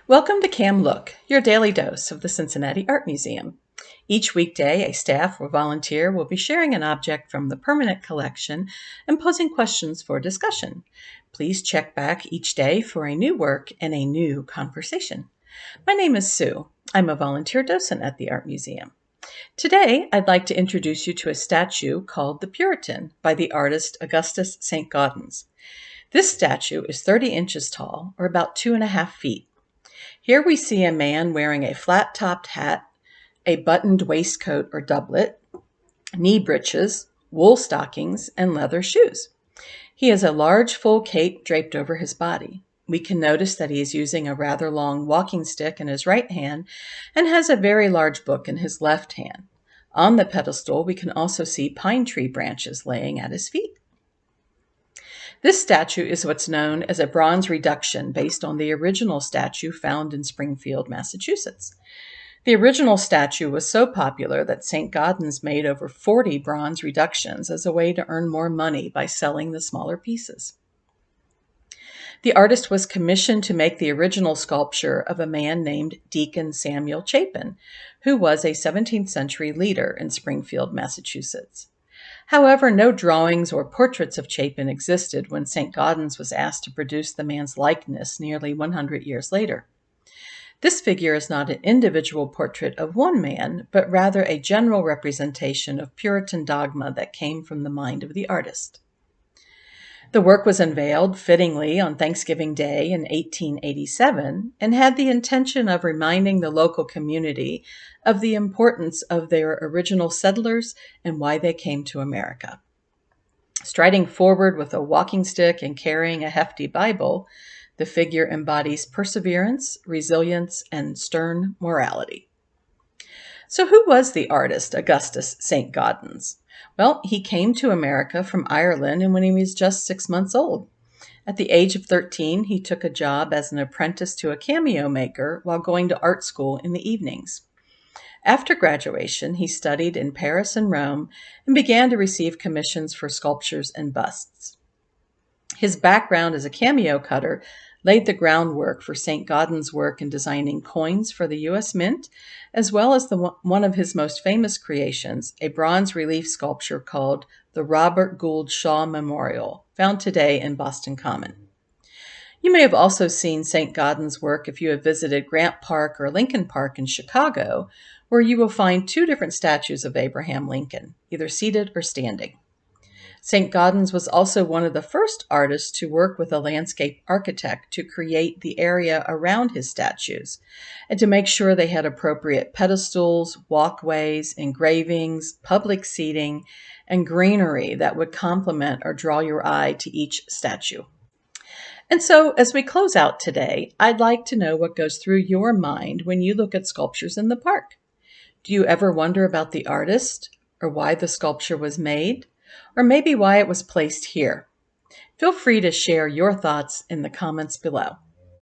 Welcome to CAM Look, your daily dose of the Cincinnati Art Museum. Each weekday, a staff or volunteer will be sharing an object from the permanent collection and posing questions for discussion. Please check back each day for a new work and a new conversation. My name is Sue. I'm a volunteer docent at the Art Museum. Today, I'd like to introduce you to a statue called the Puritan by the artist Augustus Saint-Gaudens. This statue is 30 inches tall, or about 2.5 feet. Here we see a man wearing a flat-topped hat, a buttoned waistcoat or doublet, knee breeches, wool stockings, and leather shoes. He has a large full cape draped over his body. We can notice that he is using a rather long walking stick in his right hand and has a very large book in his left hand. On the pedestal, we can also see pine tree branches laying at his feet. This statue is what's known as a bronze reduction based on the original statue found in Springfield, Massachusetts. The original statue was so popular that St. Gaudens made over 40 bronze reductions as a way to earn more money by selling the smaller pieces. The artist was commissioned to make the original sculpture of a man named Deacon Samuel Chapin, who was a 17th century leader in Springfield, Massachusetts. However, no drawings or portraits of Chapin existed when St. Gaudens was asked to produce the man's likeness nearly 100 years later. This figure is not an individual portrait of one man, but rather a general representation of Puritan dogma that came from the mind of the artist. The work was unveiled fittingly on Thanksgiving Day in 1887 and had the intention of reminding the local community of the importance of their original settlers and why they came to America. Striding forward with a walking stick and carrying a hefty Bible, the figure embodies perseverance, resilience, and stern morality. So who was the artist Augustus Saint-Gaudens? Well, he came to America from Ireland and when he was just 6 months old. At the age of 13, he took a job as an apprentice to a cameo maker while going to art school in the evenings. After graduation, he studied in Paris and Rome and began to receive commissions for sculptures and busts. His background as a cameo cutter laid the groundwork for St. Gaudens' work in designing coins for the U.S. Mint, as well as one of his most famous creations, a bronze relief sculpture called the Robert Gould Shaw Memorial, found today in Boston Common. You may have also seen St. Gaudens' work if you have visited Grant Park or Lincoln Park in Chicago, where you will find two different statues of Abraham Lincoln, either seated or standing. St. Gaudens was also one of the first artists to work with a landscape architect to create the area around his statues and to make sure they had appropriate pedestals, walkways, engravings, public seating, and greenery that would complement or draw your eye to each statue. And so, as we close out today, I'd like to know what goes through your mind when you look at sculptures in the park. Do you ever wonder about the artist or why the sculpture was made? Or maybe why it was placed here? Feel free to share your thoughts in the comments below.